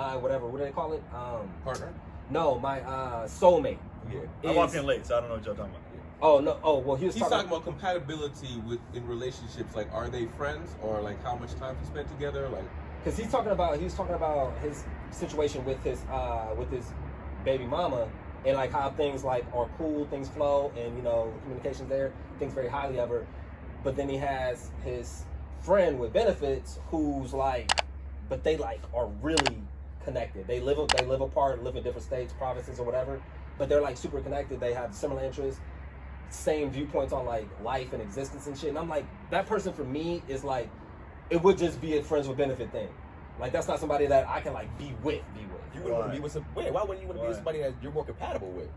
my whatever. What do they call it? Partner? No, my soulmate. Yeah. I walked in late, so I don't know what y'all talking about. Oh no. Oh well, He's talking about compatibility in relationships. Like, are they friends, or like how much time to spend together? Like, because he was talking about his situation with his baby mama, and like how things like are cool, things flow, and you know, communication's there, things very highly of her. But then he has his friend with benefits who's like, but they like are really connected. They live apart, live in different states, provinces, or whatever. But they're like super connected. They have similar interests, same viewpoints on like life and existence and shit. And I'm like, that person for me is like, it would just be a friends with benefit thing. Like, that's not somebody that I can like be with. You wouldn't want to be with why wouldn't you want to be with somebody that you're more compatible with?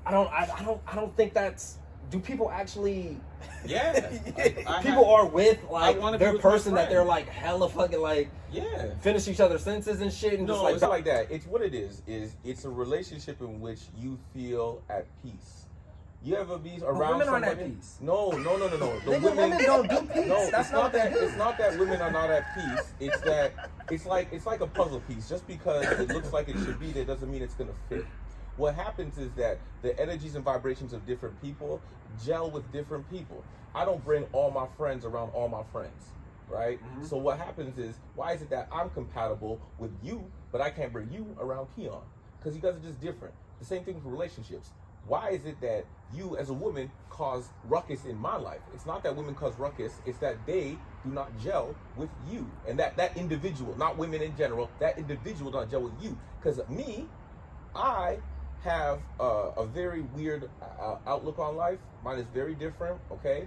I don't think that's. Do people actually? Yeah, people are with like their person that they're like hella fucking like. Yeah, finish each other's senses and shit, and no, just like it's not like that. It's what it is it's a relationship in which you feel at peace. You ever be around women somebody? aren't at peace. No. The women don't do peace. No, That's not that. It's not that women are not at peace. It's that it's like a puzzle piece. Just because it looks like it should be there doesn't mean it's gonna fit. What happens is that the energies and vibrations of different people gel with different people. I don't bring all my friends around all my friends, right? Mm-hmm. So what happens is, why is it that I'm compatible with you, but I can't bring you around Keon? Because you guys are just different. The same thing with relationships. Why is it that you as a woman cause ruckus in my life? It's not that women cause ruckus, it's that they do not gel with you. And that individual, not women in general, that individual don't gel with you. Because me, I have a very weird outlook on life. Mine is very different, okay?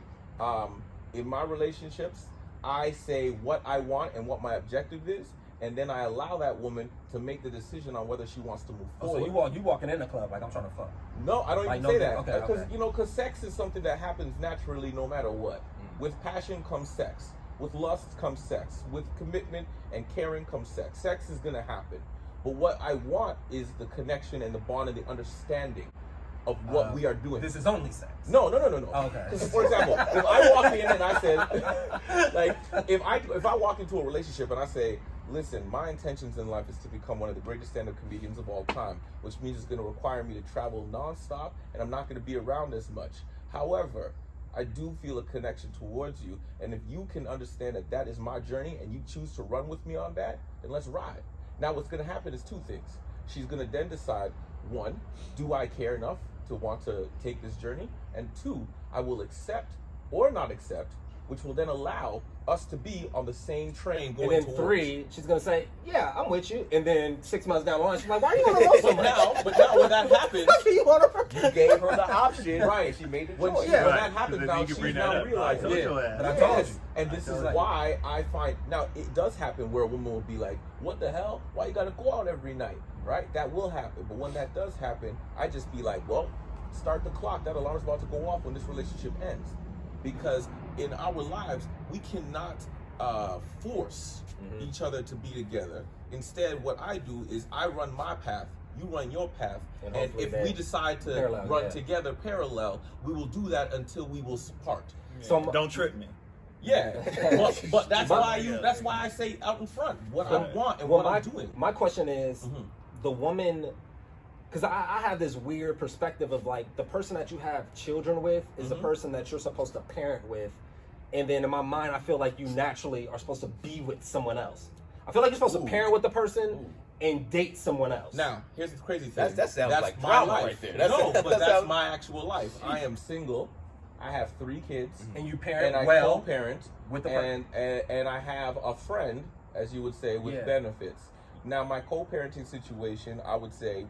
In my relationships, I say what I want and what my objective is, and then I allow that woman to make the decision on whether she wants to move forward. So you walking in the club like I'm trying to fuck? No, I don't even say that. Okay, Because because sex is something that happens naturally no matter what. With passion comes sex. With lust comes sex. With commitment and caring comes sex. Sex is gonna happen. But what I want is the connection and the bond and the understanding of what we are doing. This is only sex. No. Oh, okay. Because for example, if I walk in and I said, like, if I walk into a relationship and I say, listen, my intentions in life is to become one of the greatest stand-up comedians of all time, which means it's going to require me to travel nonstop, and I'm not going to be around as much. However, I do feel a connection towards you, and if you can understand that that is my journey and you choose to run with me on that, then let's ride. Now, what's going to happen is two things. She's going to then decide, one, do I care enough to want to take this journey? And two, I will accept or not accept, which will then allow us to be on the same train going towards. And then three, she's going to say, yeah, I'm with you. And then 6 months down the line, she's like, why are you want to know so much? But now when that happens, you gave her the option. Right. She made the When choice. when that happens, now she's now realizing it. But I told you. And this is why I find, now it does happen where a woman will be like, what the hell? Why you got to go out every night? Right? That will happen. But when that does happen, I just be like, well, start the clock. That alarm's about to go off when this relationship ends. Because in our lives, we cannot force each other to be together. Instead, what I do is I run my path, you run your path, and if we decide to run together parallel, we will do that until we will part. Yeah. So don't trick me. Yeah, but that's why I say out in front what I want and what I'm doing. My question is, the woman, because I have this weird perspective of like the person that you have children with is the person that you're supposed to parent with, and then in my mind I feel like you naturally are supposed to be with someone else. I feel like you're supposed to parent with the person and date someone else. Now, here's the crazy thing. That sounds like my drama life right there. That's my actual life. I am single. I have 3 kids. And you parent and I well co-parent with the and I have a friend, as you would say, with benefits. Now, my co-parenting situation, I would say,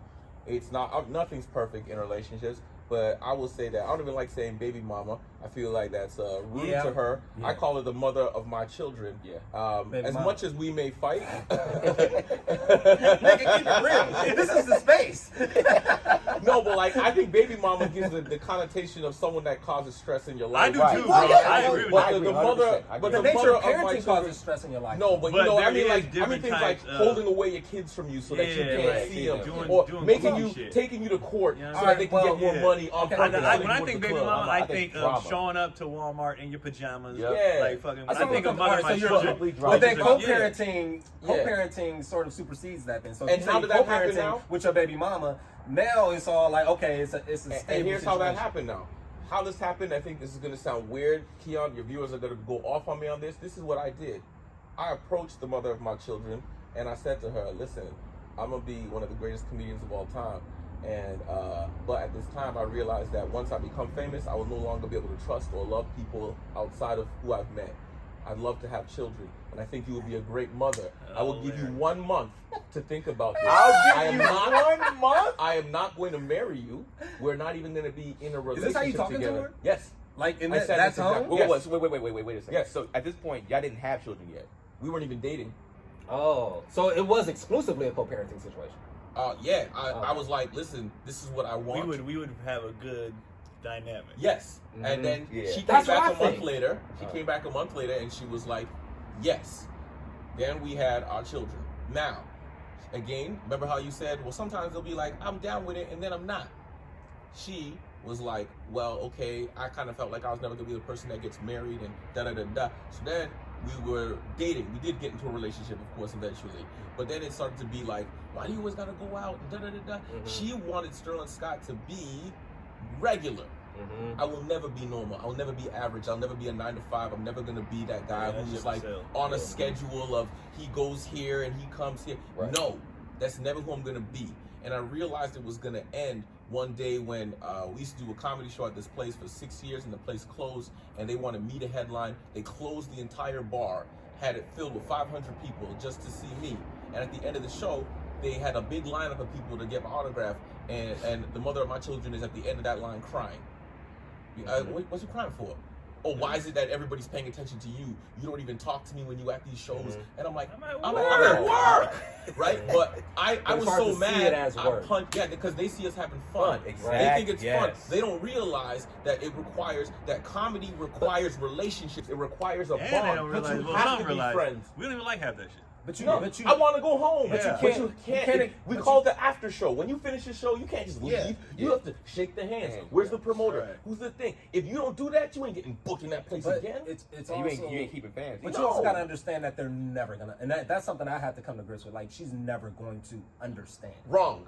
it's not nothing's perfect in relationships, but I will say that I don't even like saying baby mama. I feel like that's rude to her. I call her the mother of my children. As much as we may fight, Nigga, keep it real. This is the space. No, but like I think baby mama gives the connotation of someone that causes stress in your I life. do Right. too, Well, bro. yeah, I agree with But that. the mother, but The the nature mother of of my parenting children. causes stress in your life. No, but But you know, I there mean, is like, I mean different things like types of- holding away your kids from you so that you Yeah, can't like see them, doing- or doing making cool you, shit. taking you to court Yeah. so Alright, that they can well, get more yeah. money on Okay, purpose. I- so they When can I go to think the baby club. mama, I I think think drama. of showing up to Walmart in your pajamas. Yeah. Like fucking. When I I think of all mother right, my so children. you're- but then Yeah. co-parenting, Yeah. co-parenting sort of supersedes that. Then, so if And you how say did that happen co-parenting now? with your baby mama, now it's all like, okay, it's a stable And here's how that situation. happened now. How this happened, I think this is going to sound weird. Keon, your viewers are going to go off on me on this. This is what I did. I approached the mother of my children, and I said to her, listen, I'm going to be one of the greatest comedians of all time. And but at this time, I realized that once I become famous, I will no longer be able to trust or love people outside of who I've met. I'd love to have children, and I think you would be a great mother. I will give you 1 month to think about this. I'll I give am you not 1 month. I am not going to marry you. We're not even going to be in a relationship this how you talking to together. her? Yes. Like in I that, said that's this exact- home? Well, Yes. Yes. Wait a second. Yes. So at this point, y'all didn't have children yet. We weren't even dating. Oh, so it was exclusively a co-parenting situation. Yeah. I Okay. was like, listen, this is what I want. We would have a good dynamic. Yes. Mhm. And then Yeah. she came That's what back I a month think. later. She came back a month later and she was like, yes. Then we had our children. Now, again, remember how you said, well, sometimes they'll be like, I'm down with it, and then I'm not. She was like, well, okay, I kind of felt like I was never going to be the person that gets married and da-da-da-da. So then we were dating. We did get into a relationship, of course, eventually. But then it started to be like, why do you always got to go out and da-da-da-da? She wanted Sterling Scott to be regular. I will never be normal. I'll never be average. I'll never be a 9 to 5. I'm never gonna be that guy Yeah, that who's shit like sell. on a schedule of he goes here and he comes here. Right. No, that's never who I'm gonna be. And I realized it was gonna end one day when we used to do a comedy show at this place for 6 years, and the place closed. And they wanted me to headline. They closed the entire bar, had it filled with 500 people just to see me. And at the end of the show, they had a big lineup of people to get my autograph. And the mother of my children is at the end of that line crying. What's you crying for? Oh, why is it that everybody's paying attention to you? You don't even talk to me when you at these shows. And I'm like, I'm at work, right? But I It's was hard so to see mad. it as I work. punched, yeah, because they see us having fun. Exactly. They think it's fun. Yes. They don't realize that it requires that comedy requires relationships. It requires a And they bond. don't But realize. you Well, have they to don't be realize. friends. We don't even like half that shit. But you, No, but you, I want to go home. But you But can't- you can't. you can't- we but call it the after show. When you finish your show, you can't just leave. Yeah. You have to shake the hands. Yeah. Where's the promoter? Right. Who's the thing? If you don't do that, you ain't getting booked in that place but again. it's So also, you ain't keeping fans. but No. you also gotta understand that they're never gonna, and that's something I have to come to grips with. Like, she's never going to understand. Wrong.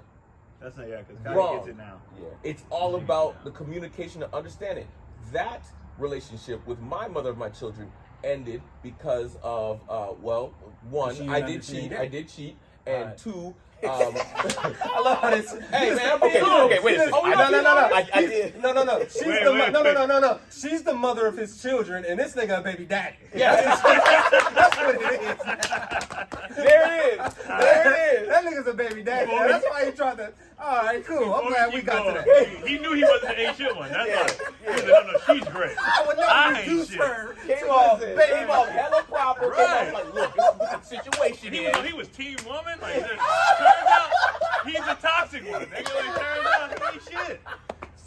That's not because Wrong. Kanye gets it now. Yeah. It's all about the communication and understanding. That relationship with my mother of my children ended because of well, one, She I didn't did understand cheat. it. I did cheat, and Alright. two. I love how this. Hey man, I'm Okay, being honest. okay, wait a second. Oh, we No, not no, being no, no. honest? I did. No. She's Wait, the wait, no. wait. No. She's the mother of his children, and this nigga a baby daddy. Yes. That's what it is. There it is. There it is. That nigga's a baby daddy. Before That's why he tried to. All right, cool. I'm glad we got to that. He knew he wasn't the ain't shit one. That's all. He was like, no, she's great. I would I never ain't reduce shit. her. Came off, Listen, came off hella proper. Came Right. off like, look, this is what the situation He is. was team woman. Like, turns out he's a toxic one. Nigga, like, turns out he ain't shit.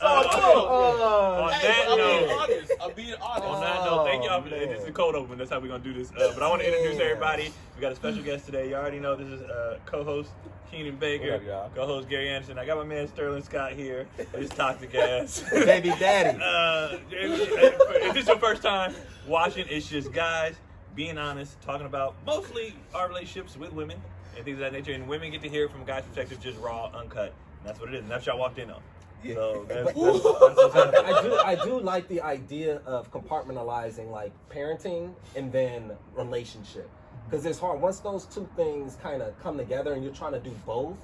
On Hey, that but I'm being note, honest. I'm being honest. on that note, thank y'all for man. this is the cold open. That's how we're gonna do this. But I want to introduce Yeah. everybody. We got a special guest today. You already know this is co-host Keenan Baker, What up, y'all? co-host Gary Anderson. I got my man Sterling Scott here. His toxic ass. baby daddy. If this is your first time watching, it's just guys being honest, talking about mostly our relationships with women and things of that nature. And women get to hear it from a guy's perspective, just raw, uncut. And that's what it is. And that's what y'all walked in on. So that's what's happening. I do like the idea of compartmentalizing like parenting and then relationship, because it's hard once those two things kind of come together and you're trying to do both.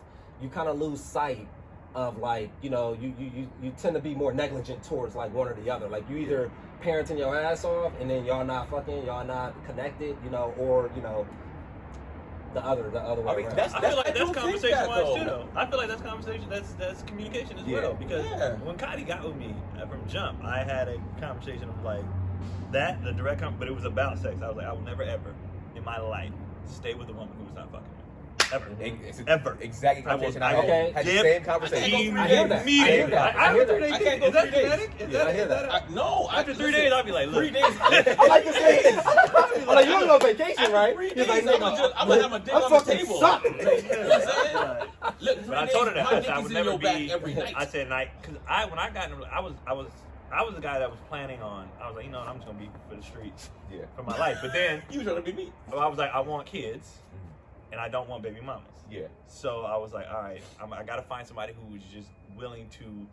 You kind of lose sight of like, you know, you tend to be more negligent towards like one or the other. Like you either parenting your ass off and then y'all not fucking, y'all not connected, you know, or you know the other way I mean, I around. feel like I don't that's think conversation that, wise though. too, though. I feel like that's conversation. That's communication as Yeah. well. Because Yeah. when Cotty got with me from jump, I had a conversation of like that, the direct but it was about sex. I was like, I will never ever in my life stay with a woman who was not fucking me. ever. It's Ever. exact conversation I Okay. had the Dip same conversation. I hear that. I hear that. I hear that. I can't go Is that 3 days. genetic? Is Yeah, I that- hear is that. that- No, After 3 days, I'll be like, look. 3 days. I like this thing. I'm like, you don't go on vacation, right? 3 He's days, like, I'm gonna have a dick I'm on the fucking table. sucked. You know what I'm saying? Look, 3 But I days, told her that. my I dick said I is would in never your back be. every night. I said night because when I got in, I was the guy that was planning on. I was like, I'm just gonna be for the streets, Yeah. for my life. But then You trying to be me? I was like, I want kids, and I don't want baby mamas. Yeah. So I was like, all right, I got to find somebody who's just willing to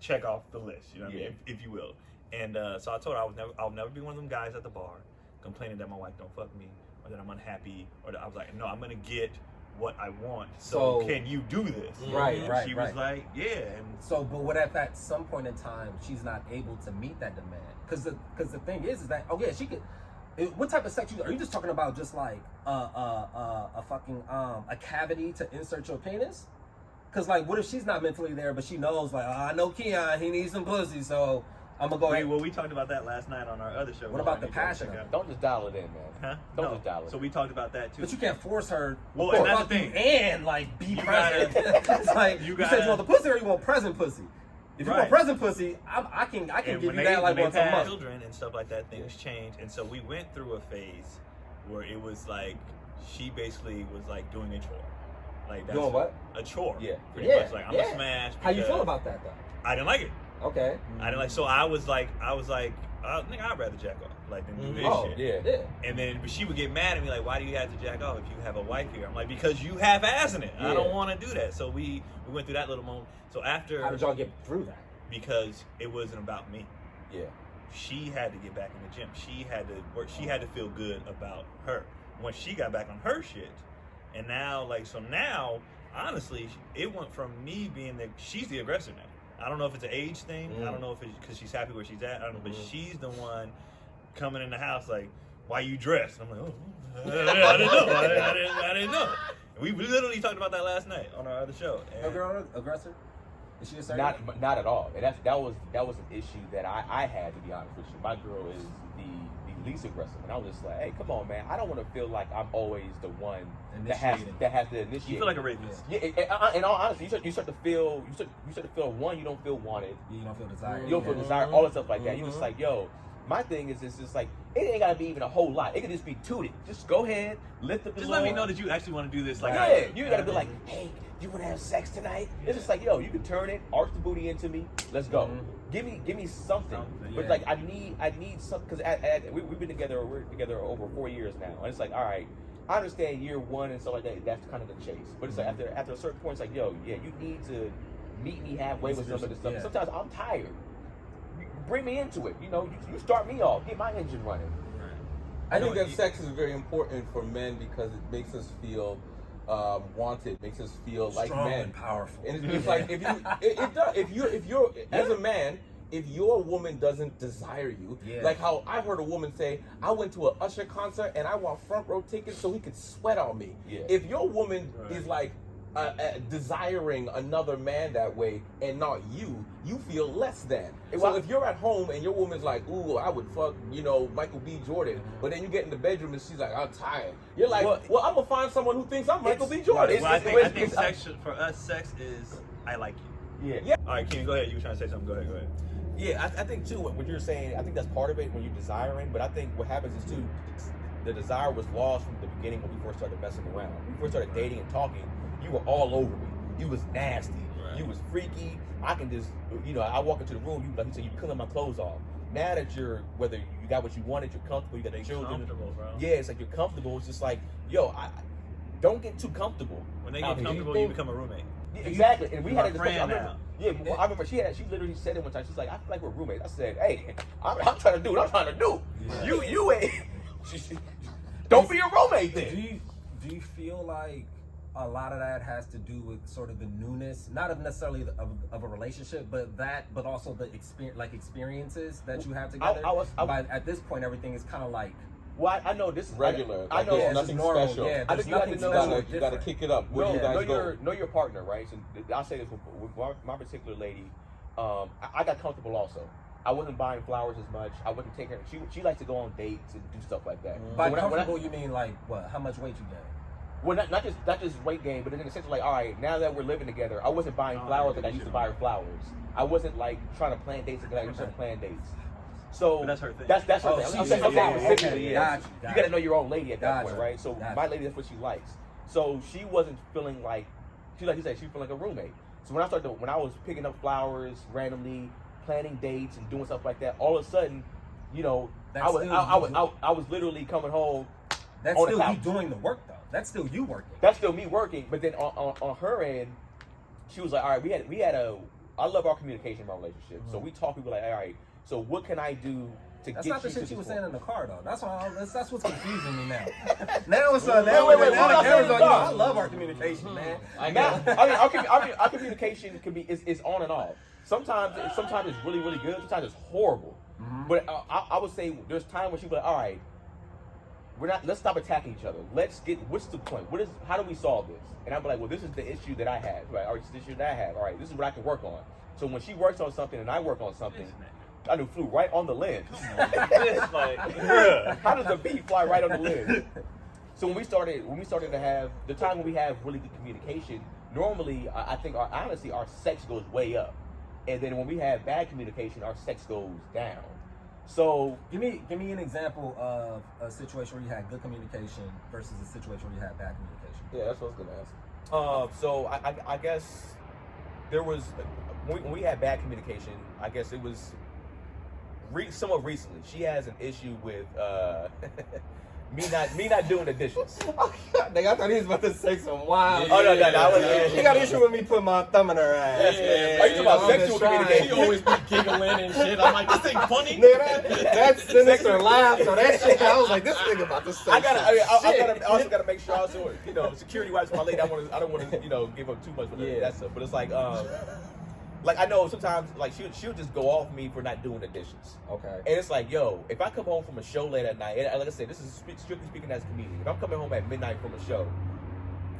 check off the list, you know what I Yeah. mean, if you will. And so I told her I'll never be one of them guys at the bar complaining that my wife don't fuck me or that I'm unhappy or that I was like, no, I'm gonna get what I want. So can you do this? Right, And right, She right. was like, yeah. And So, but what if at some point in time she's not able to meet that demand? Because the thing is that she could. What type of sex are you just talking about? Just like a fucking a cavity to insert your penis? Because like, what if she's not mentally there, but she knows like, I know Keon, he needs some pussy, so I'm gonna go ahead. well, we talked about that last night on our other show. What about the passion of it? Don't just dial it in, man. Huh? Don't No. just dial it. So we talked about that too. But you can't force her. Well, to and that's fuck the you thing. and like be You present. gotta- It's like you you, gotta- said you want the pussy or you want present pussy. If you Right. want present pussy, I can And give when you that like when once they've a had month. children and stuff like that, things change. And so we went through a phase where it was like she basically was like doing a chore. Like that's Doing what? A chore. Yeah. Pretty Yeah, much. Like I'm yeah. a smash. How you because feel about that though? I didn't like it. Okay. I didn't like. So I was like, nigga, I'd rather jack off like than do this Oh, shit. Yeah. Yeah. And then but she would get mad at me like, why do you have to jack off if you have a wife here? I'm like, because you have ass in it. I Yeah. don't want to do that. So we went through that little moment. So after How did y'all get through that? because it wasn't about me. Yeah. She had to get back in the gym. She had to work. She had to feel good about her. Once she got back on her shit, and now, honestly, it went from me being she's the aggressor now. I don't know if it's an age thing. I don't know if it's because she's happy where she's at. I don't know, but she's the one coming in the house like, "Why you dressed?" I'm like, "Oh, I didn't know. I didn't know." We literally talked about that last night on our other show. No girl aggressor? Is she a certain? Not at all. And that was an issue that I had, to be honest with you. My girl is the least aggressive, and I was just like, hey, come on, man. I don't want to feel like I'm always the one that has to initiate. You feel like a rapist. Yeah, in all honesty, you start to feel one, you don't feel wanted. You don't feel desire. You don't feel desire, all that stuff like that. You're just like, yo, my thing is it's just like it ain't gotta be even a whole lot. It could just be tooted. Just go ahead, lift up the Just let me know that you actually want to do this. Like, yeah, you gotta be like, hey, you wanna have sex tonight? It's just like, yo, you can turn it, arch the booty into me. Let's go. Give me something. But yeah. like, I need something because we've been together. We're together over 4 years now, and it's like, all right, I understand year one and stuff like that. That's kind of the chase. But it's like after a certain point, it's like, yo, yeah, you need to meet me halfway with some of this stuff. Yeah. Sometimes I'm tired. Bring me into it. You know, you start me off. Get my engine running. I think that sex is very important for men because it makes us feel wanted, makes us feel like Strong men. and powerful. And it's like if you, it does. If you're as a man, if your woman doesn't desire you, Yeah. like how I heard a woman say, I went to an Usher concert and I want front row tickets so he could sweat on me. Yeah. If your woman is like desiring another man that way and not you, you feel less than. So if you're at home and your woman's like, ooh, I would fuck, Michael B. Jordan, but then you get in the bedroom and she's like, I'm tired. You're like, well, I'm gonna find someone who thinks I'm Michael B. Jordan. Well, I think sex for us, sex is I like you. Yeah. All right, Kenny, go ahead. You were trying to say something. Go ahead. Yeah, I think too, what you're saying, I think that's part of it when you're desiring, but I think what happens is too, the desire was lost from the beginning when we first started messing around. When we first started dating and talking, you were all over me. You was nasty. Right. You was freaky. I can just, I walk into the room, you like you said, you peeling my clothes off. Now that whether you got what you wanted, you're comfortable, you got the children. Comfortable, bro. Yeah, it's like you're comfortable. It's just like, yo, I don't get too comfortable. When they get comfortable, you become a roommate. Yeah, exactly, and we You're had a my discussion. friend I remember she literally said it one time. She's like, I feel like we're roommates. I said, hey, I'm trying to do what I'm trying to do. Yeah. You ain't. Don't be a roommate then. Do you feel like a lot of that has to do with sort of the newness, not of necessarily of a relationship, but also the experiences that you have together? At this point, everything is kind of like. Well, I know this is regular. I know there's it's nothing normal. special. Yeah, I there's think you have to nothing know. special. You gotta kick it up. Where do you guys go? Know your partner, right? So I'll say this with my particular lady. I got comfortable also. I wasn't buying flowers as much. I wasn't taking her. She likes to go on dates and do stuff like that. By So when I- comfortable, you mean like what? How much weight you gain? Well, not just weight gain, but in the sense of like, all right, now that we're living together, I wasn't buying flowers like I used to buy her flowers. I wasn't like trying to plan dates like I used to plan dates. So But that's her thing. That's her Oh, thing. I'm she's saying okay. specifically, yeah. Gotcha. You got to know your own lady at that Gotcha. point, right? So Gotcha. my lady, that's what she likes. So she wasn't feeling like you said, she feeling like a roommate. So when I was picking up flowers randomly, planning dates and doing stuff like that, all of a sudden, you know, I was literally coming home. That's on the still couch. you doing the work though. That's still you working. That's still me working. But then on her end, she was like, all right, I love our communication in our relationship. So we talk. We were like, all right, so what can I do to That's get not the you shit to she this was point? saying in the car though. That's what's confusing me now. Now it's wait, now what the was I saying cameras in the on you. car? I love our communication, man. Our communication can be is on and off. Sometimes it's really, really good. Sometimes it's horrible. But I would say there's time when she be like, all right, let's stop attacking each other. What's the point? How do we solve this? And I'd be like, well, this is the issue that I have, right? Or this is the issue that I have. All right, this is what I can work on. So when she works on something and I work on something, I knew flew right on the lens. It's like, bruh. How does the bee fly right on the lens? So when we started to have the time when we have really good communication, normally I think honestly our sex goes way up, and then when we have bad communication, our sex goes down. So Give me an example of a situation where you had good communication versus a situation where you had bad communication. Yeah, that's what I was gonna ask. So I guess there was when we had bad communication. I guess it was somewhat recently. She has an issue with me not doing the dishes. Nigga, I thought he was about to say some wild. Oh no, I wasn't. He got an issue with me putting my thumb in her ass. Yeah. Are you talking about I'm sexual just trying. communication? She always be giggling and shit. I'm like, this ain't funny. Nigga, that sinister laugh. So that shit, I was like, this nigga about to say I also gotta make sure also, security wise for my lady, I don't want to, give up too much for that stuff. But it's like I know sometimes like she'll just go off me for not doing the dishes. Okay. And it's like, yo, if I come home from a show late at night, and like I said, this is strictly speaking as a comedian. If I'm coming home at midnight from a show,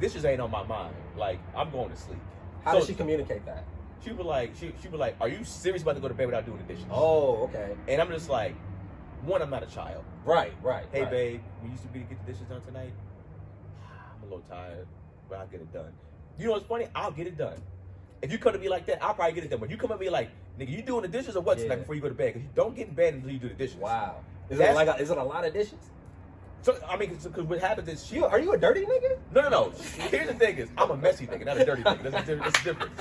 dishes ain't on my mind. Like I'm going to sleep. How does she communicate that? She would like, are you serious about to go to bed without doing the dishes? Oh, okay. And I'm just like, one, I'm not a child. Right. Hey, right. babe, we used to be to get the dishes done tonight. I'm a little tired, but I'll get it done. You know what's funny? I'll get it done. If you come to me like that, I'll probably get it done. But you come at me like, nigga, you doing the dishes or what tonight before you go to bed? Because you don't get in bed until you do the dishes. Wow. Is That's- it a lot of dishes? So, I mean, because what happens is Are you a dirty nigga? No. Here's the thing is, I'm a messy nigga, not a dirty nigga. That's different.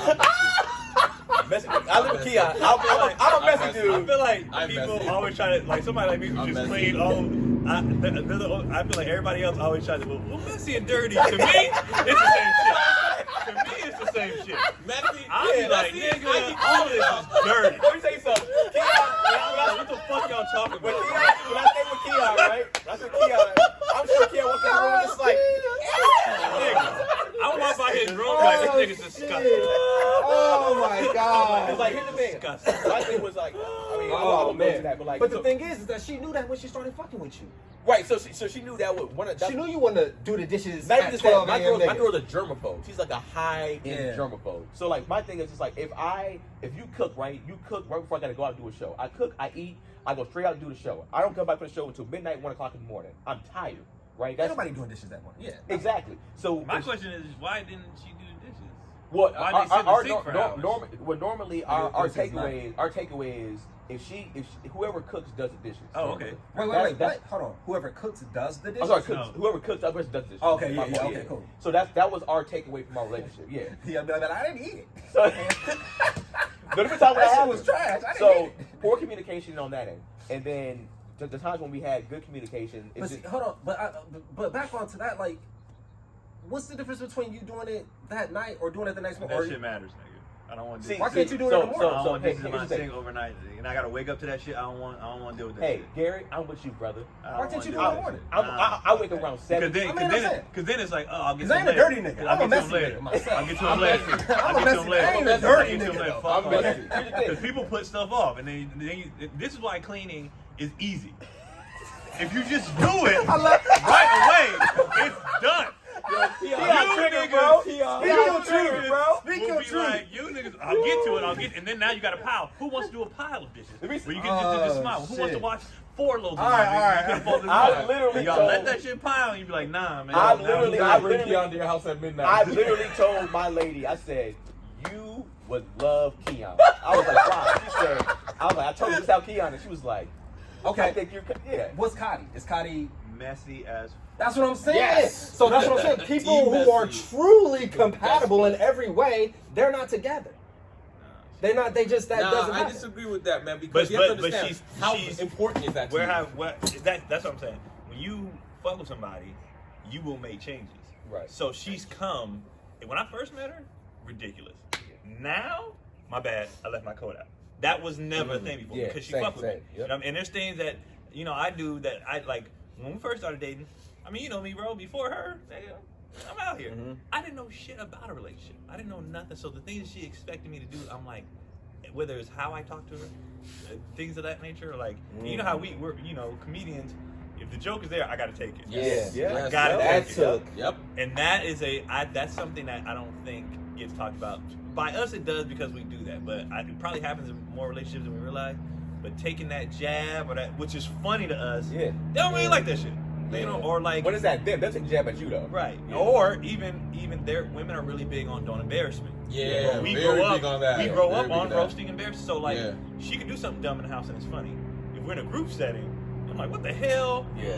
Messy nigga. I live with Keon. I'm a messy dude. I feel like I'm people messy. always try to, like somebody like me who I'm just messy. clean all. I feel like everybody else always tries to, well, messy and dirty. To me, it's the same shit. To me, it's the same shit. Messy, I be like, nigga, all of this is dirty. Let me tell you something. What the fuck y'all talking When about? I stay with Keon, right? That's with Keon. I'm sure Keon walked in the room and just like, Nigga, I walk by his room like, this nigga's disgusting. Oh my god. it's like, here's the thing. Disgusting. My thing was like, I mean, I Oh won't go into man. that, but like, But the so- thing is that she knew that when she started fucking with you. right? So she knew that was one of that. She knew you wanted to do the dishes Not even at just 12 that. a.m. My nigga. girl's a germaphobe. She's like a high-end Yeah. germaphobe. So like my thing is just like if you cook right, you cook right before I gotta go out and do a show. I cook, I eat, I go straight out and do the show. I don't come back for the show until midnight, 1 o'clock in the morning. I'm tired, right? Ain't nobody doing dishes that morning. Yeah. exactly. So My question is, why didn't she do the dishes? what Why they sit in the sink for hours? normally our takeaway is if whoever cooks does the dishes. Oh, okay. Wait, That's- what? Hold on. Whoever cooks does the dishes? I'm sorry, No. whoever cooks, that person does the dishes. Oh, okay, My yeah, fault, okay, cool. So that was our takeaway from our relationship. Yeah. Yeah, but I didn't eat it. So, let me tell you what That shit happened. was trash. I didn't So eat it. poor communication on that end, and then the times when we had good communication. But see, hold on. But back onto that, like, what's the difference between you doing it that night or doing it the next morning? That shit matters, nigga. I don't want to do See, Why can't you do it so- in the I morning? don't want hey, dishes in here's my the thing. sink overnight, and I gotta wake up to that shit. I don't want to deal with that Hey, shit. Gary, I'm with you, brother. Why can't you do it in the morning? I wake up around 7. Because then it's like, oh, I'll get Because I some ain't a later. dirty nigga. I'll I'm a get some messy later. nigga myself. I'll get to him I'm later. messy. I'll I'm get a to him messy. later. I ain't a I'll dirty get to him nigga, later. though. Fuck I'm all messy. that. Here's the thing. Because people put stuff off, and then this is why cleaning is easy. If you just do it right away, it's done. Keon trigger, bro. Keon trigger, bro. We'll be like, you niggas, I'll get to it, and then now you got a pile. Who wants to do a pile of dishes? Where you can just smile. Who wants to watch 4 loads of All right. I literally y'all told, let that shit pile, and you be like, nah, man. I You literally gotta bring Keon to your house at midnight. I literally told my lady, I said, you would love Keon. I was like, wow. She said, I told her this how Keon, and she was like, I Okay. think you're, yeah. What's Cotty? Is Cotty? messy as. That's what I'm saying. Yes. So that's what I'm saying. People who are truly compatible in every way, they're not together. They're not. They just that doesn't I happen. disagree with that, man. Because you have to understand how important is that to you. That's what I'm saying. When you fuck with somebody, you will make changes. Right. So she's come. And when I first met her, ridiculous. Now, my bad. I left my coat out. That was never a thing before Yeah, because she same, fucked with me. same. Yep. You know what I mean? And there's things that I do that I like. When we first started dating, I mean, you know me, bro. Before her, nigga, I'm out here. Mm-hmm. I didn't know shit about a relationship. I didn't know nothing. So the things she expected me to do, I'm like, whether it's how I talk to her, things of that nature, like you know how we're comedians. If the joke is there, I gotta take it. Yeah. I gotta That take took. it. Yep. And that is that's something that I don't think gets talked about. By us, it does because we do that, but it probably happens in more relationships than we realize. But taking that jab or that, which is funny to us, Yeah. they don't really like that shit. You know, or like What is that? Them. That's a jab at you, though. right, Yeah. or even their women are really big on don't embarrass me. Yeah, we very grow up big on that. we grow Very up big on that. roasting embarrassing. So like, Yeah. she could do something dumb in the house and it's funny. If we're in a group setting, I'm like, what the hell? Yeah.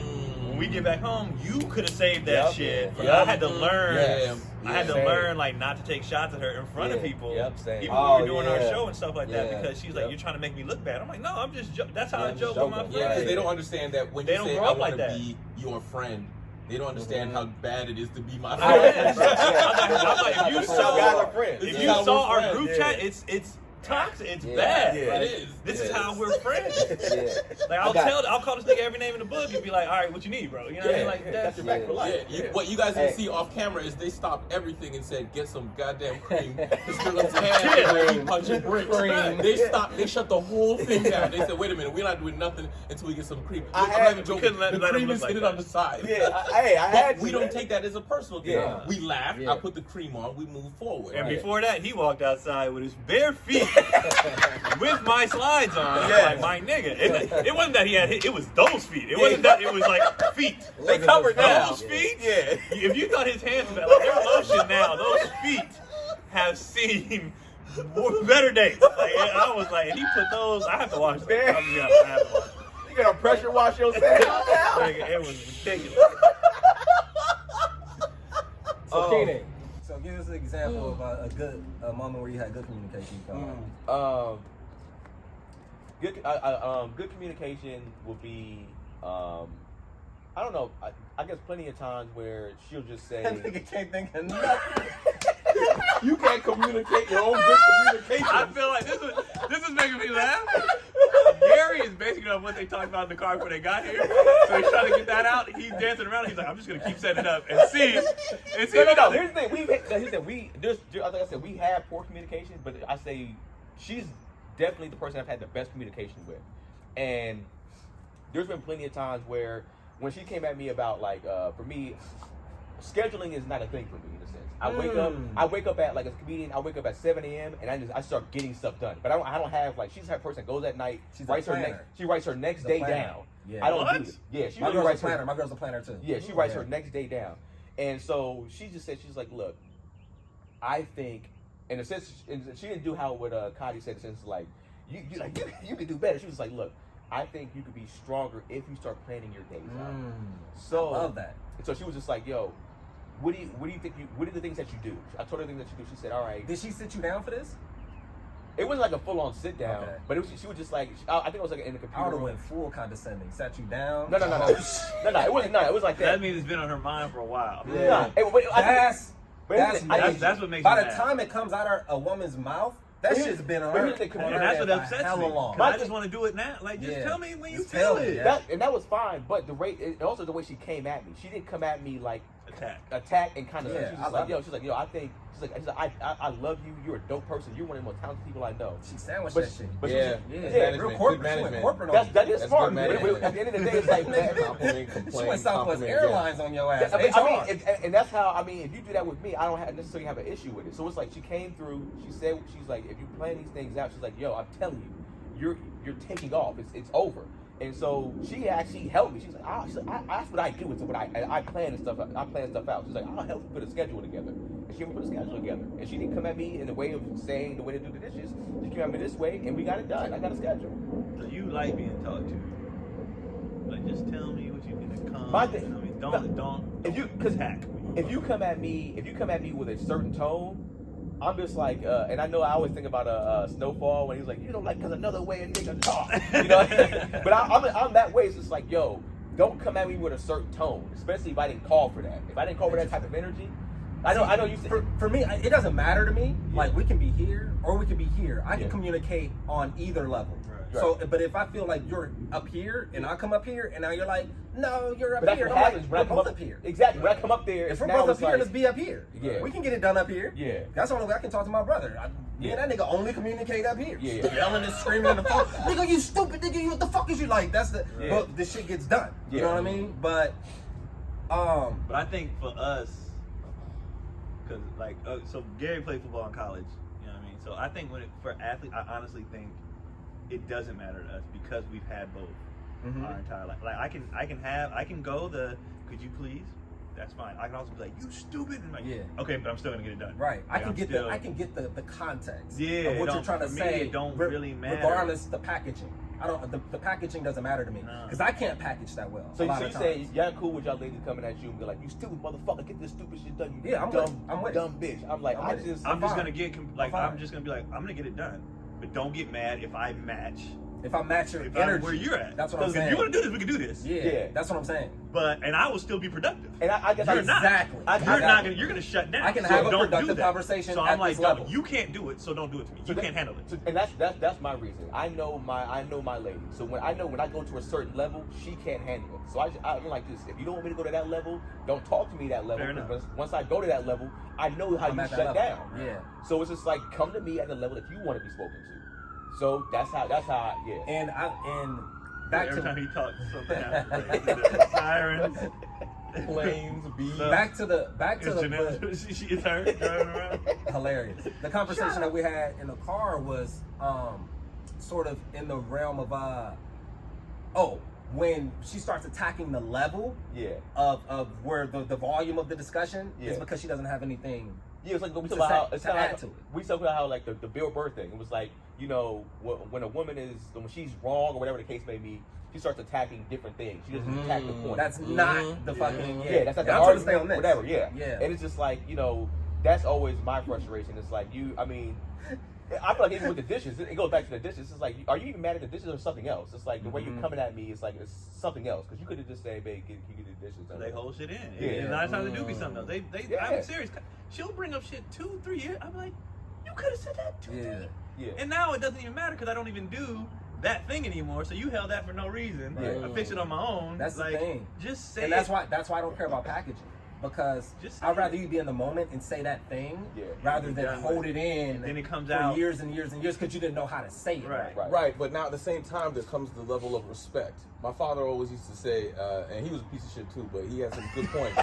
When we get back home, you could have saved that Yep. shit. Yep. I had to learn. Yeah. I had to Same. learn like not to take shots at her in front of Yeah. people. Yep, same. Even when we were Oh, doing our yeah. show and stuff like Yeah. that, because she's like, Yep. "You're trying to make me look bad." I'm like, "No, I'm just. That's how Yeah, I I'm joke just with my joking. friends." Yeah, because Right. they don't understand that when They you don't say grow I up want like to that. be your friend, they don't understand how bad it is to be my I friend. am. I'm like, if you So saw, guys are friends. This if is you how saw we're our friends, group yeah. chat, it's toxic. It's Yeah. bad. Yeah. Like, It is. This It is is. how we're friends. Yeah. Like I'll call this nigga every name in the book and be like, "All right, what you need, bro?" You know what I mean? Like That's your back for Yeah, life. what you guys didn't Hey. see off camera is they stopped everything and said, "Get some goddamn cream." This girl's hand Yeah. he punching bricks. Cream. They stopped. They shut the whole thing down. They said, "Wait a minute, we're not doing nothing until we get some cream." I I'm had- not even we joking. couldn't let The him cream look is like hidden that. on the side. Yeah. I But had to. we don't take that as a personal thing. Yeah. We laugh. Yeah. I put the cream on. We move forward. And Right. before that, he walked outside with his bare feet, with my slides on. I'm Yeah. like, my nigga. It wasn't that he had. It was those feet. It wasn't that. It was like feet. They covered now. Those feet. Yeah. If you thought his hands were bad, like they're lotion now, those feet have seen better days. Like I was like, and he put those. I have to watch them. Man. I have to watch them. You gotta pressure wash yourself now. Nigga, it was ridiculous. So Keenan, so give us an example of a good moment where you had good communication. Good communication will be, I don't know. I guess plenty of times where she'll just say, That nigga can't think of nothing. You can't communicate your own good communication. I feel like this is making me laugh. Gary is basically on what they talked about in the car before they got here. So he's trying to get that out. He's dancing around. He's like, I'm just gonna keep setting it up and see. No. Here's the thing. I think I said we have poor communication, but I say she's definitely the person I've had the best communication with. And there's been plenty of times where when she came at me about for me, scheduling is not a thing for me in a sense. I wake up at like as a comedian. I wake up at 7 a.m. and I start getting stuff done. But I don't have like she's the type of person that goes at night. She's writes a her planner. she writes her next She's a day planner. down. Yeah. I don't What? do it. Yeah, she My really girl's a writes planner. her. My girl's a planner too. Yeah, she writes her next day down. And so she just said, she's like, look, I think, in a sense, and she didn't do how what Cotty said, in the sense like, you could do better. She was like, look, I think you could be stronger if you start planning your days out. So I love that. And so she was just like, yo, what do you think what are the things that you do? I told her the things that you do. She said, all right. Did she sit you down for this? It wasn't like a full on sit down, Okay. but she was just like, I think it was like in the I computer would have room. went full condescending. Sat you down. No. It wasn't. No, it was like that. That means it's been on her mind for a while. Yeah. Nah, That's That's what makes by me the mad. time it comes out of a woman's mouth, that But shit's been on but her. here's the thing, on And her that's what head for upsets hella me. long. 'Cause I just want to do it now. Like, just Yeah. tell me when you Just feel tell me, it. yeah. And that was fine, but the rate, and also the way she came at me. She didn't come at me like attack and kind of. Yeah, She's I like, love yo, it. she's like, yo, I think. She's like, I love you. You're a dope person. You're one of the most talented people I know. She sandwiched But that shit. But Yeah, Yeah, management, real good corporate. She went management. corporate on That's you. that is That's smart. good But management. at the end of the day, it's like, man, Compliment, She complain, went Southwest compliment, Airlines on your ass. I mean, HR. and that's how, I mean, if you do that with me, I don't necessarily have an issue with it. So it's like she came through, she said, she's like, if you plan these things out, she's like, yo, I'm telling you, you're taking off. It's over. And so she actually helped me. She's like, that's what I do. It's what I plan and stuff. I plan stuff out. She's like, I'll help you put a schedule together. And she helped me put a schedule together. And she didn't come at me in the way of saying the way to do the dishes. She came at me this way, and we got it done. I got a schedule. So you like being talked to? Like, just tell me what you gonna come. My thing- I mean, no, don't if you- 'cause attack. If you come at me with a certain tone, I'm just like, and I know I always think about Snowfall when he's like, you know, like, cause another way a nigga talk, you know. But I'm that way. It's just like, yo, don't come at me with a certain tone, especially if I didn't call for that. If I didn't call for that type of energy, I know you said. For me, it doesn't matter to me. Yeah. Like, we can be here or we can be here. I can Yeah. communicate on either level. Right. So, but if I feel like you're up here and I come up here and now you're like, no, you're up But that's here. what I'm happens like, when I we're come both up up here. Exactly. When I come up there, If we're now both up it's here, like, let's be up here. Yeah. We can get it done up here. Yeah. That's the only way I can talk to my brother. Me and that nigga only communicate up here. Yeah. Yelling and screaming in the phone. Nigga, you stupid nigga, you what the fuck is you like? That's the Yeah. but this shit gets done. You Yeah. know what I mean? But But I think for us, because like, so Gary played football in college. You know what I mean? So I think for athletes, I honestly think it doesn't matter to us because we've had both our entire life. Like I can go could you please? That's fine. I can also be like, you stupid, and like, Yeah. okay, but I'm still gonna get it done. right. Like, I can get the context Yeah, of it what you're don't- trying to for me, say. it don't really matter. Regardless the packaging. The packaging doesn't matter to me. No. Because I can't package that well. So a lot you of say times. y'all cool with y'all ladies coming at you and be like, you stupid motherfucker, get this stupid shit done. You Yeah, I'm dumb, with it. dumb bitch. I'm like, I'm with it. I'm just fine. gonna get fine. I'm just gonna be like, I'm gonna get it done, but don't get mad if I match. If I match your If energy, I'm where you're at. that's what I'm 'Cause saying. if you want to do this, we can do this. Yeah, Yeah. that's what I'm saying. And I will still be productive. And I guess You're not. Exactly. You're gonna shut down. I can So have a don't do productive that. conversation So at I'm like, this level. you can't do it, so don't do it to me. You can't handle it. And that's my reason. I know my lady. So when I go to a certain level, she can't handle it. So I'm like this. If you don't want me to go to that level, don't talk to me that level. Fair enough. Because once I go to that level, I know how I'm you at that shut level. down. Yeah. So it's just like, come to me at the level that you want to be spoken to. So that's how yeah. And back Every to time he talks, something happens. Sirens. Planes, bees. back to the She is her driving around. hilarious. The conversation that we had in the car was sort of in the realm of when she starts attacking the level Yeah. of where the volume of the discussion is Yeah. because she doesn't have anything. Yeah, it's like we To talk about how say- it's to kind of add like to it. we talk about how like the Bill Burr thing. It was like, you know, when a woman when she's wrong or whatever the case may be, she starts attacking different things. She doesn't attack the point. That's not the fucking yeah, that's not the I'm trying to stay argument, on this. whatever. Yeah, Yeah. And it's just like, you know, that's always my frustration. It's like I mean, I feel like even with the dishes, it goes back to the dishes. It's like, are you even mad at the dishes or something else? It's like the way you're coming at me is like it's something else because you could have just said, "Babe, can you get the dishes?" So they hold shit in. Yeah. And a lot of times they do be something else. Yeah. I'm serious. She'll bring up shit 2-3 years. I'm like, you could have said that 2-3 years. Yeah. And now it doesn't even matter because I don't even do that thing anymore. So you held that for no reason. Right. I fixed it on my own. That's the like, thing. Just say And that's it. why I don't care about packaging. Because Just say I'd rather it. you be in the moment and say that thing Yeah. rather than Done hold with it in Then it comes for out. years and years and years because you didn't know how to say it. Right. Right, but now at the same time, there comes the level of respect. My father always used to say, and he was a piece of shit too, but he had some good points.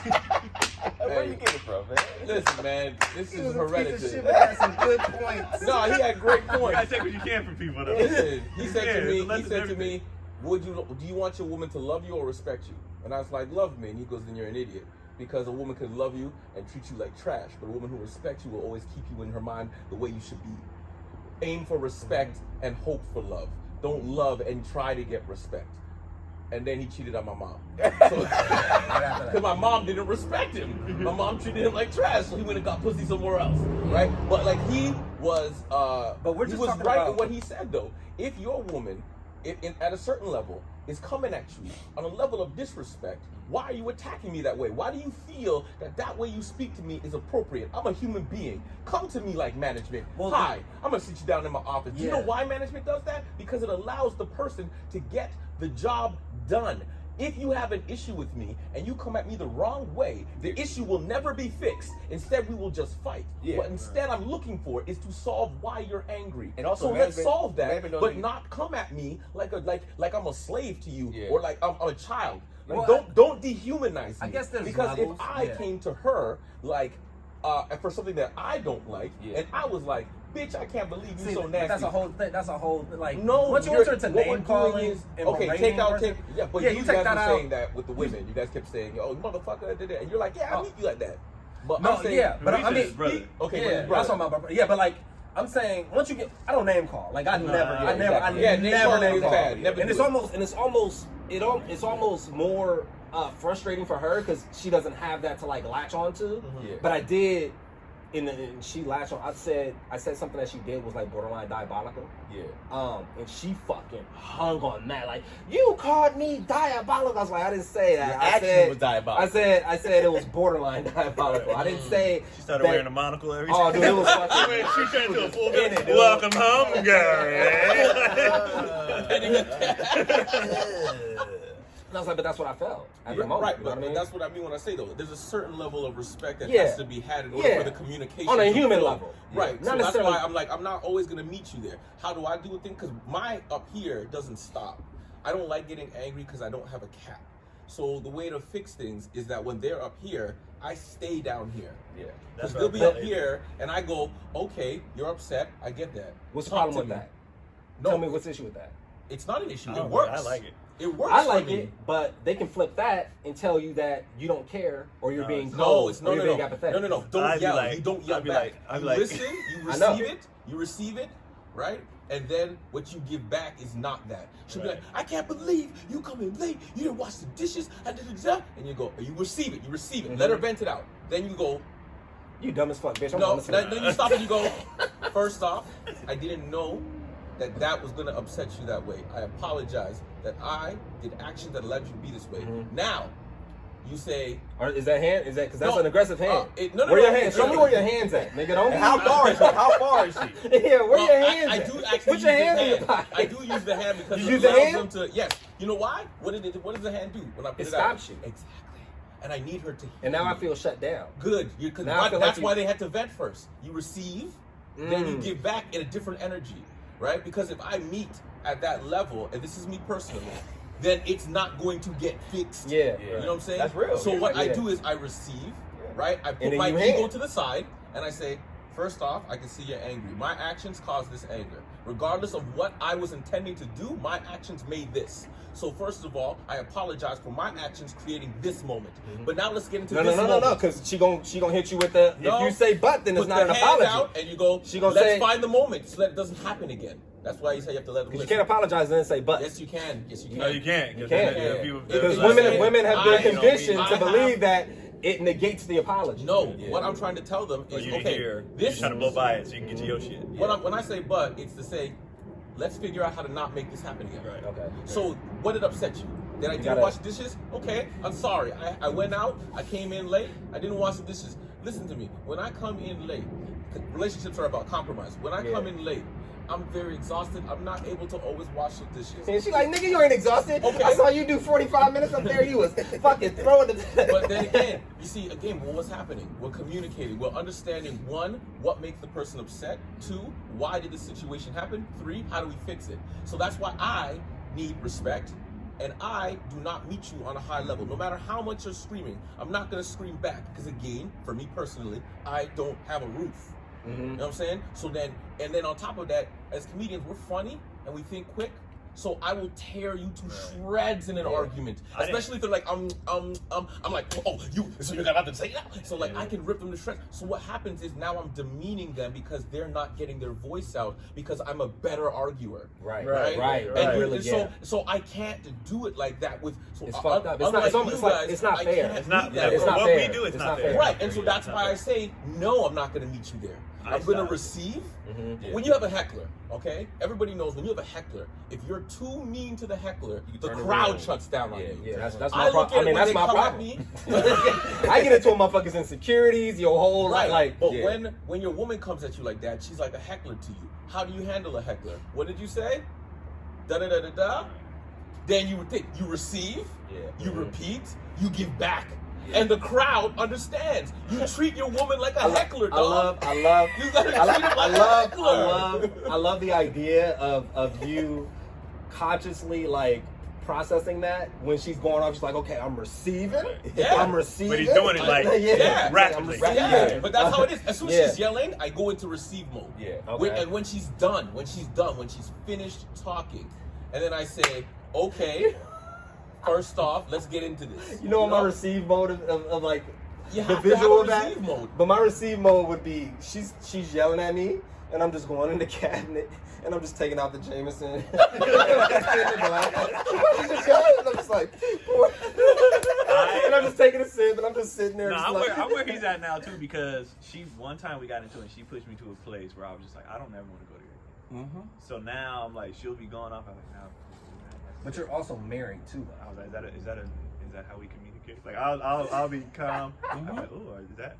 Where you get it from, man? Listen, man, this is hereditary. Had some good points. No, he had great You gotta points. take what you can from people though. Listen, he said Yeah, to it's a me, lesson in everything. do you want your woman to love you or respect you? And I was like, love me. And he goes, then you're an idiot. Because a woman can love you and treat you like trash, but a woman who respects you will always keep you in her mind the way you should be. Aim for respect and hope for love. Don't love and try to get respect. And then he cheated on my mom. Because my mom didn't respect him. My mom treated him like trash, so he went and got pussy somewhere else, right? But like he was, But we're he just was talking right about- in what he said though. If your woman, at a certain level, is coming at you on a level of disrespect, why are you attacking me that way? Why do you feel that way you speak to me is appropriate? I'm a human being. Come to me like management. Well, Hi, I'm gonna sit you down in my office. Do you know Yeah. why management does that? Because it allows the person to get the job done. If you have an issue with me and you come at me the wrong way, the issue will never be fixed. Instead, we will just fight. Yeah. What instead I'm looking for is to solve why you're angry. And also, so let's management- solve that, management but don't- not come at me like I'm a slave to you Yeah. or like I'm a child. Like, Well, don't dehumanize me. I guess there's because levels, if I yeah. came to her like for something that I don't like, Yeah. and I was like, "Bitch, I can't believe you See, so but nasty." that's a whole thing. That's a whole like. No, once you you're- enter into what we're name doing calling is- and okay, berating take a out, person, yeah, but yeah, you you guys take that were out. saying that with the women. You guys kept saying, "Oh, you motherfucker," did it," and you're like, "Yeah, I Oh. meet you like that." But No, I'm saying, yeah, but I mean, brother. okay, yeah, but that's what my brother. Yeah, but like I'm saying, once you get, I don't name call. Like I never, yeah, I never, exactly. Yeah, I name never calling name is call. bad. Never And do it. it's almost more frustrating for her because she doesn't have that to like latch onto. Yeah. But I did, and she latched on. I said something that she did was like borderline diabolical. Yeah. And she fucking hung on that. Like, you called me diabolical. I was like, I didn't say that. Your I action said was diabolical. I said it was borderline diabolical. I didn't say. She started that- wearing a monocle every Oh, dude, it was I fucking. mean, she turned into a full in it, dude. welcome home, girl. And I was like, but that's what I felt at the Yeah, moment. right, you know but what I mean? that's what I mean when I say though. There's a certain level of respect that Yeah. has to be had in order Yeah. for the communication On a to human flow. level. Right. Not So that's necessarily- why I'm like, I'm not always gonna meet you there. How do I do a thing? Because my up here doesn't stop. I don't like getting angry because I don't have a cap. So the way to fix things is that when they're up here, I stay down here. Yeah. Because That's they'll what be I up believe. here, and I go, okay, you're upset. I get that. What's the Talk problem to with me. that? No, Tell me what's the issue with that. it's not an issue. Oh, It works. I like it. It works. I like for me. it, but they can flip that and tell you that you don't care or you're No, being it's- cold No, it's or no, you're no, being no, apathetic. no, no, no. Don't I'd be yell. like- You don't yell I'd be back. like- I'd be you like- listen. You I know. receive it. You receive it, right? And then what you give back is not that. She'll be Right. like, "I can't believe you come in late. You didn't wash the dishes." And you go, you receive it. You receive it. Let her vent it out. Then you go, You dumb as fuck, bitch. I'm no. on the Then you stop and you go. First off, I didn't know that was gonna upset you that way. I apologize that I did actions that led you to be this way. Now, you say, Or is that hand? Is that because that's No, an aggressive hand? no, where your no, hands? no, Show me no. where your hands at, nigga. Don't. And how far is she? How far is she? Yeah, where Well, your hands I at? do actually Put use your the hands in your hand. pocket. I do use the hand because You it use the allows hand? them to. Yes. You know why? What does the hand do when I put It it out? stops you. Exactly. And I need her to. And now I hear feel shut down. good. Because Now I feel like that's you- why they had to vent first. You receive, then you Mm. give back in a different energy, right? Because if I meet at that level, and this is me personally, then it's not going to get fixed. Yeah. You know what I'm saying? That's real. So Yeah. what I Yeah. do is I receive, right? I put And then my you ego hand. to the side and I say, first off, I can see you're angry. My actions caused this anger. Regardless of what I was intending to do, my actions made this. So first of all, I apologize for my actions creating this moment. But now let's get into No, this no, no, moment. no, no, because she gonna hit you with the. No. If you say but, then it's Put not the an hand apology. out and you go, She gonna let's say- find the moment so that it doesn't happen again. That's why you say you have to let them You listen. can't apologize and then say but. Yes, you can. Yes, you can. No, you can't. You 'cause can't. then Yeah. people- Because they'll be like, women have been I- conditioned I to have- believe that it negates the apology. No, Yeah. what I'm trying to tell them Or is, you didn't okay, hear. You're this just trying to blow by it so you can get to your shit. when I say but, it's to say, let's figure out how to not make this happen again. Right. Okay. So, what did upset you? Did I didn't gotta- wash the dishes? Okay, I'm sorry. I went out, I came in late, I didn't wash the dishes. Listen to me, when I come in late, 'cause relationships are about compromise. When I Yeah. come in late, I'm very exhausted. I'm not able to always wash the dishes. And she's like, nigga, you ain't exhausted. Okay. I saw you do 45 minutes up there. You was fucking throwing the. But then again, you see, again, well, what's happening? We're communicating. We're understanding, one, what makes the person upset. Two, why did the situation happen? Three, how do we fix it? So that's why I need respect. And I do not meet you on a high level. No matter how much you're screaming, I'm not going to scream back. Because again, for me personally, I don't have a roof. You know what I'm saying? So then, and then on top of that, as comedians, we're funny and we think quick. So I will tear you to shreds in an argument, I didn't- especially if they're like, I'm like, oh, so you got nothing to say now? So like, I can rip them to shreds. So what happens is now I'm demeaning them because they're not getting their voice out because I'm a better arguer. Right, Right, right, And right. you- Really, yeah. so I can't do it like that with. So It's fucked up. It's not- unlike it's almost you like- guys, it's not I fair. can't It's not. do that. It's for not what fair. we do, it's It's not not fair. fair. Right, and so Yeah, that's it's why not I say no. I'm not going to meet you there. I I'm going to stop. receive. Mhm. When you have a heckler, okay, everybody knows when you have a heckler, if you're too mean to the heckler, the turn it crowd around. shuts down on you. Yeah, that's I my look problem. at I mean, it when that's they my come at problem. me. I get into a motherfucker's insecurities, your whole Right, like. but yeah. when your woman comes at you like that, she's like a heckler to you. How do you handle a heckler? What did you say? Da da da da da. then you would think you receive, Yeah. you repeat, you give back. And the crowd understands. You treat your woman like a heckler, dog. I love You gotta treat her like a heckler. I love the idea of you consciously like processing that when she's going off. She's like, okay, I'm receiving. Yeah. I'm receiving. But he's doing it like Yeah. rapidly. Yeah, but that's how it is. As soon as Yeah. she's yelling, I go into receive mode. Yeah. Okay. And when she's done, when she's finished talking, and then I say, okay, first off, let's get into this. You know what my receive mode of like You the have to have visual a of that? receive mode. But my receive mode would be she's yelling at me and I'm just going in the cabinet and I'm just taking out the Jameson. She's just yelling and I'm just like and I'm just taking a sip and I'm just sitting there. No, just I'm, like, where he's at now too, because one time we got into it and she pushed me to a place where I was just like, I don't ever want to go there. Mm-hmm. So now I'm like, she'll be going off. I'm like, no. But you're also married too, I was like, is that how we communicate? Like I'll be calm. I'm like, oh, is that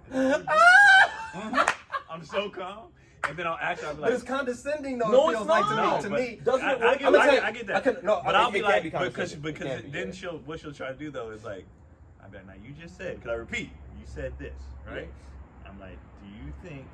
I'm so calm. And then I'll actually be But it's like, condescending though. No, it feels it's like not. to me. Doesn't it work? I get that. But I'll be like, because then what she'll try to do though is like, I'm like, now you just said, because I repeat, you said this, right? I'm like, do you think,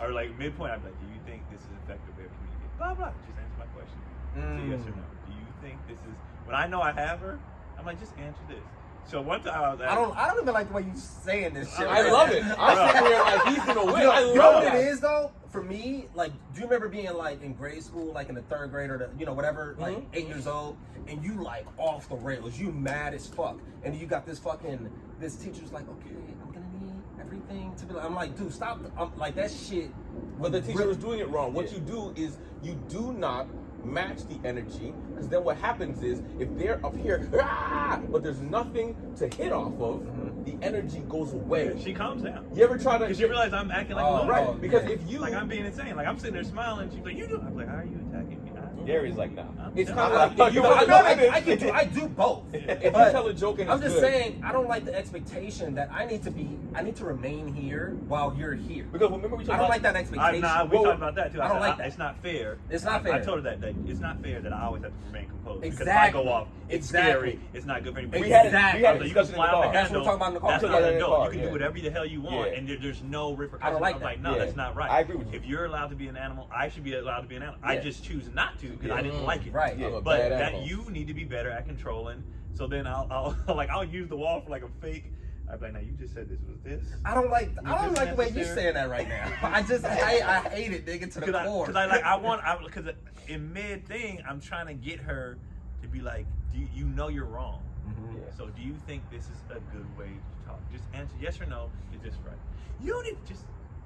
or like midpoint, I'm like, do you think this is an effective way of communicating? Blah, blah. Just answer my question. Say yes or no. Do you think this is, when I know I have her, I'm like, just answer this. So one time I was like, I don't even like the way you saying this shit. I love it. I'm sitting here like he's gonna win. I You know love what it. it is though? For me, like, do you remember being like in grade school, like in the third grade or whatever, like 8 years old, and you like off the rails, you mad as fuck, and you got this teacher's like, okay, I'm gonna need everything to be like, I'm like, dude, stop, I'm like that shit. But the teacher was doing it wrong. What you do is you do not match the energy, because then what happens is if they're up here, but there's nothing to hit off of, the energy goes away. she calms down. You ever try to? Because she realized I'm acting like a Oh, little right, kid. because if you Like I'm being insane. Like I'm sitting there smiling. She's like, you do. I'm like, how are you attacking me? Gary's like, nah. it's I'm kind not- of like if you I do both. if you But tell a joke and I'm it's just good, saying, I don't like the expectation that I need to remain here while you're here. because remember we I talked don't about like that expectation. we talked about that too. I don't said, like that. It's not fair. It's not I fair. told her that it's not fair that I always have to remain composed. Because if Exactly. I go off, it's Exactly. scary. It's not good for anybody. We had a So you can discussion in fly the off car. the That's what handle. we're talking about in the car. That's We not talked about an it in the adult. car, You can yeah. do whatever the hell you want, Yeah. and there's no repercussions. I don't like I'm that. like, no, Yeah. that's not right. I agree with you. If you're allowed to be an animal, I should be allowed to be an animal. I Yeah. just choose not to because I didn't like it. Right. I'm a But bad that animal. you need to be better at controlling. So then I'll I'll use the wall for like a fake. I'd be like, now you just said this was this. I don't like just the way you're necessary. saying that right now. I hate it, nigga, to the core. Because in mid thing, I'm trying to get her to be like, you know you're wrong. Mhm. Yeah. So do you think this is a good way to talk? Just answer yes or no. Is this right? You don't need just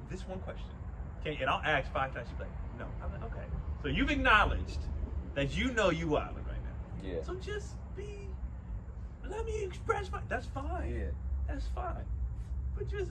this one question. And I'll ask 5 times. She's like, no. I'm like, okay. So you've acknowledged that you know you wilding right now. Yeah. So just let me express that's fine. Yeah. That's fine. But just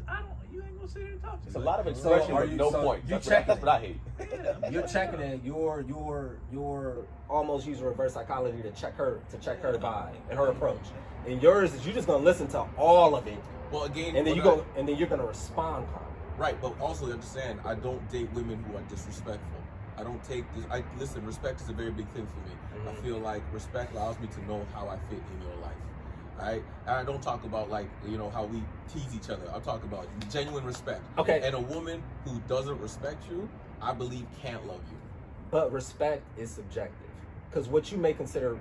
you ain't gonna sit here and talk to me. It's a lot of So expression are with you- no so point. you That's checking what I hate. Yeah, You're checking it. You're almost using reverse psychology to check her vibe and her approach. And yours is you just gonna listen to all of it, well again, and then when you're gonna respond calmly. right, but also understand I don't date women who are disrespectful. I don't take this. Listen, respect is a very big thing for me. I feel like respect allows me to know how I fit in your life. Right? And I don't talk about like, how we tease each other. I talk about genuine respect. Okay. And a woman who doesn't respect you, I believe can't love you. But respect is subjective, because what you may consider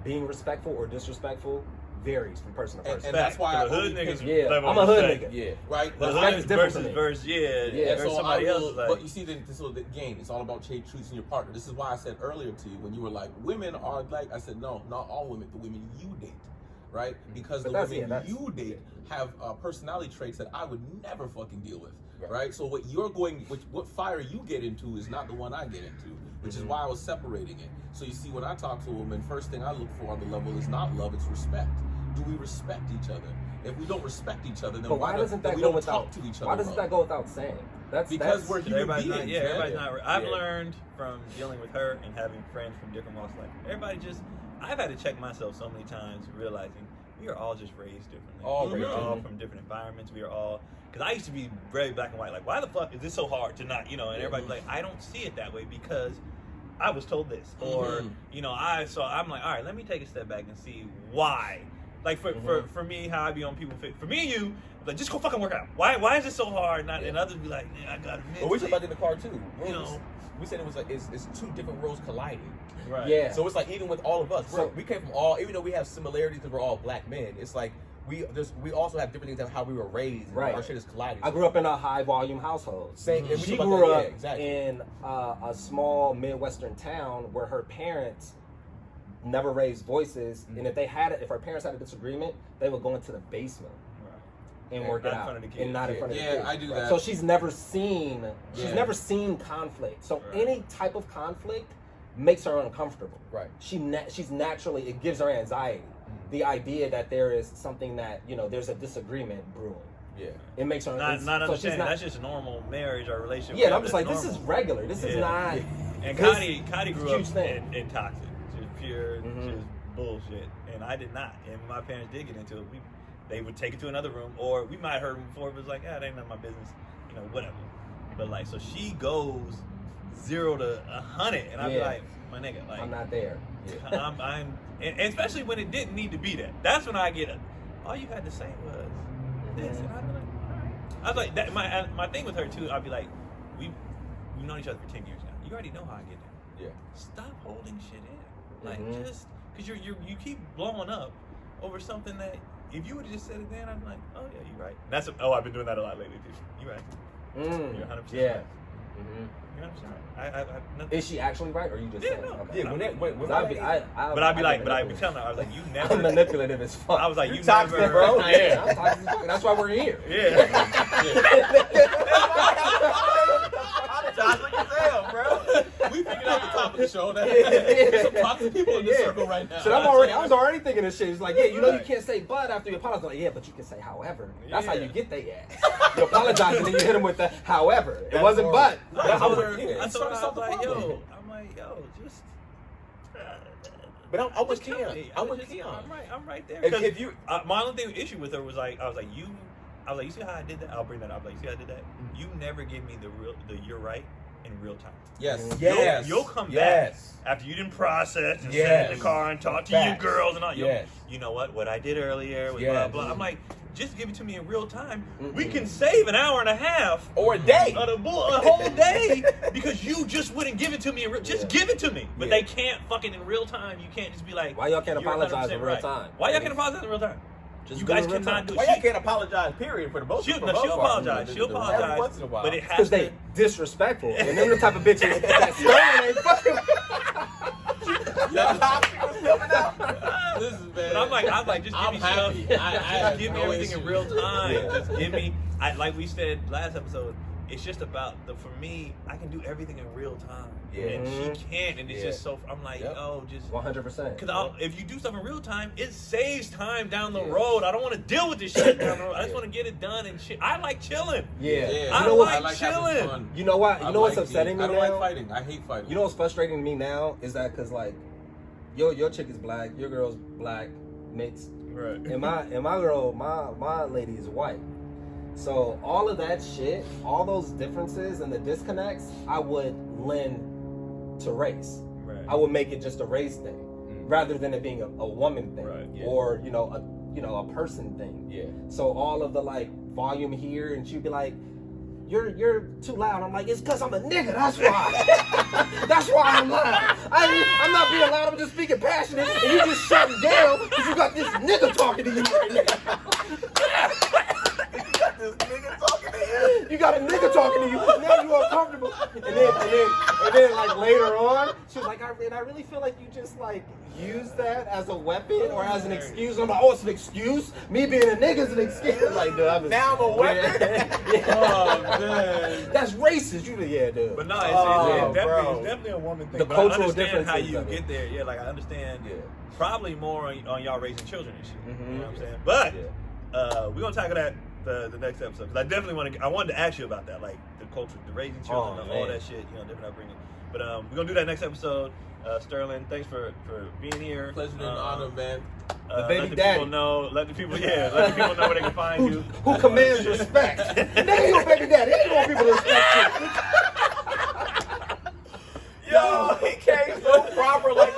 being respectful or disrespectful varies from person to person. And that's why I the hood only niggas. pick- Yeah, level I'm a of hood respect. nigga. Yeah. Right? The Respect hood is different versus for me. versus Yeah, versus somebody else is like. but you see, this is the game. It's all about choosing your partner. This is why I said earlier to you when you were like, women are like, I said, no, not all women, the women you date. Right? Because But the that's- women yeah, that's- you date have personality traits that I would never fucking deal with. Right? So what fire you get into is not the one I get into, which is why I was separating it. So you see, when I talk to a woman, first thing I look for on the level is not love, it's respect. Do we respect each other? If we don't respect each other, then But why doesn't that we go don't without? talk to each other? Why doesn't well? that go without saying? Because we're human Everybody's beings. not, man. everybody's not. I've Yeah. learned from dealing with her and having friends from different walks of life. I've had to check myself so many times, realizing we are all just raised differently. All we are raised all from different environments. We are all. Because I used to be very black and white. Like, why the fuck is this so hard to not, and everybody's like, I don't see it that way because I was told this, or you know, I'm like, all right, let me take a step back and see why. Like for me, how I be on people. For me and you, like just go fucking work out. Why is it so hard? And others be like, I got to. But we talked about that in the car too. You know, we said it was like it's two different worlds colliding. right? Yeah. So it's like even with all of us, we came from all, even though we have similarities because we're all black men. It's like we also have different things of how we were raised. And Right. Our shit is colliding. I grew up in a high volume household. Same. and we She talk about grew that, up yeah, exactly. in a small Midwestern town where her parents never raised voices, and if her parents had a disagreement, they would go into the basement and work it Not in out, front of the kids. and not in front of the Yeah, kids. I do that. So she's never seen Yeah. conflict. So Right. any type of conflict makes her uncomfortable. Right. She's naturally, it gives her anxiety. The idea that there is something that, you know, there's a disagreement brewing. Yeah. It makes her Not so she's understanding. not, That's just normal marriage or relationship. yeah, and I'm That's just like, this normal. is regular. This is Yeah. not. And this- Cotty grew huge up thing. in toxic, just pure, Mhm. just bullshit, and I did not. And my parents did get into it. They would take it to another room, or we might have heard them before. But it was like, that ain't none of my business, you know, whatever. But like, so she goes 0 to 100, and I'd be Yeah. like, my nigga, like, I'm not there. and especially when it didn't need to be that. That's when I get it. All you had to say was this, and I'd be like, all right. I was like, that, my thing with her too. I'd be like, we've known each other for 10 years now. You already know how I get down. Yeah. Stop holding shit in. Like Mhm. just because you keep blowing up over something that if you would have just said it then, I'm like, oh yeah, you're right. I've been doing that a lot lately too. You're right. You're 100% Yeah. right. You're 100% right. I have nothing. Is she actually right, or you just Yeah, saying? no. Okay. Yeah. When that when But that- I'd be telling her, I was like, you never. I'm manipulative as fuck. I was like, you toxic, never, bro. Yeah, I'm toxic as fuck. That's why we're here. Yeah. toxic as hell, bro. We figured out the top of the show. That Yeah. there's some toxic people in this Yeah. circle right now. So I was already thinking of shit. It's like, yeah, you know, you can't say but after you apologize. Like, yeah, but you can say however. That's how Yeah. you get their ass. You apologize and then you hit them with the however. It wasn't but. I told was- her, yeah, I it's told her, trying to I solve was the like, problem. just. But I'm with Just kill Keon. me. I'm with just- Keon. I'm right there. If 'Cause, you- my only issue with her was like, I was like, you see how I did that? I'll bring that up. Like, you see how I did that? You never give me the you're right in real time. Yes. Yes. You'll come Yes. back after you didn't process and sit Yes. in the car and talk to Facts. you girls and all. Yes. You know what I did earlier was Yes. blah blah. I'm like, just give it to me in real time. We can save an hour and a half Or a day. a whole day because you just wouldn't give it to me. Just give it to me. But Yeah. they can't fucking in real time. You can't just be like, Why y'all can't "You're apologize in 100% real right." time? Why y'all can't apologize in real time? Just You do it guys in real cannot time. do it. Why y'all can't apologize? Period for the most. She'll for the most part. apologize. She'll Every apologize. once in a while. But it has Because to. they disrespectful. And them the type of bitches that Sterling ain't fucking with. That toxic was coming out. This is bad. But I'm like, just give I'm me happy. stuff. I Just have give me no everything in issue. real time. Yeah. Just give me. Like we said last episode, it's just about for me. I can do everything in real time, Yeah. and she can't, and it's Yeah. just so. I'm like, Yep. oh, just 100%. because if you do stuff in real time, it saves time down the road. I don't want to deal with this shit down the road. I just want to get it done and shit. I like chilling. Yeah. Yeah. I You know what? like having chilling. fun. You know what? I You know what's like upsetting me I don't now? like fighting. I hate fighting. You know what's frustrating to me now is that because like your chick is black, your girl's black, mixed, Right. and my girl, my lady is white. So all of that shit, all those differences and the disconnects, I would lend to race. Right. I would make it just a race thing, rather than it being a woman thing, Right, yeah. or a person thing. Yeah. So all of the like volume here, and she'd be like, "You're too loud." I'm like, "It's because I'm a nigga. That's why. That's why I'm loud. I'm not being loud. I'm just speaking passionate, and you just shutting down because you got this nigga talking to you right now. This nigga talking to you. You got a nigga talking to you. Now you uncomfortable." And then like later on, she was like, "I really feel like you just like use that as a weapon or as an excuse." I'm like, "Oh, it's an excuse? Me being a nigga is an excuse?" Like, dude, I'm Now I'm a weapon? Yeah. Oh man. That's racist. Yeah, dude. But no, it's, Oh, it's definitely a woman thing. The but cultural I understand how differences you of it. get there. Yeah, like I understand. Yeah. Probably more on y'all raising children and shit. Mhm. You know what I'm saying? But Yeah. we're gonna tackle that the next episode because I definitely I wanted to ask you about that, like the culture, the raising children, Oh, all man. that shit. You know, different upbringing. But we're gonna do that next episode. Sterling, thanks for being here. Pleasure and honor, man. The baby let the daddy. people know. Let the people know where they can find you. Who commands respect? Nigga, you a baby daddy. You want people to respect you. Yo, he proper, like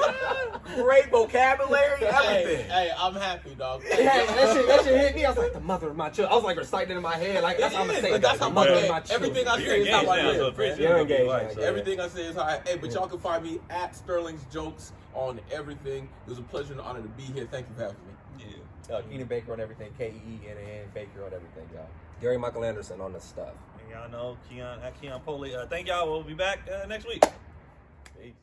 great vocabulary, everything. Hey, I'm happy, dog. That shit hit me. I was like, the mother of my children. I was like reciting it in my head. Like, that's how I'm going to say it. That's how The mother of Yeah. my children. Everything I You're say is how engaged I now, so live. it's pretty man. soon You're it'll be engaged like, now, so- yeah. Everything I say is how I. Hey, but y'all can find me at Sterling's Jokes on everything. It was a pleasure and honor to be here. Thank you for having me. Yeah. Keenan Baker on everything, Kenan Baker on everything, y'all. Gary Michael Anderson on the stuff. And y'all know Keon Poley. Thank y'all. We'll be back next week. Peace.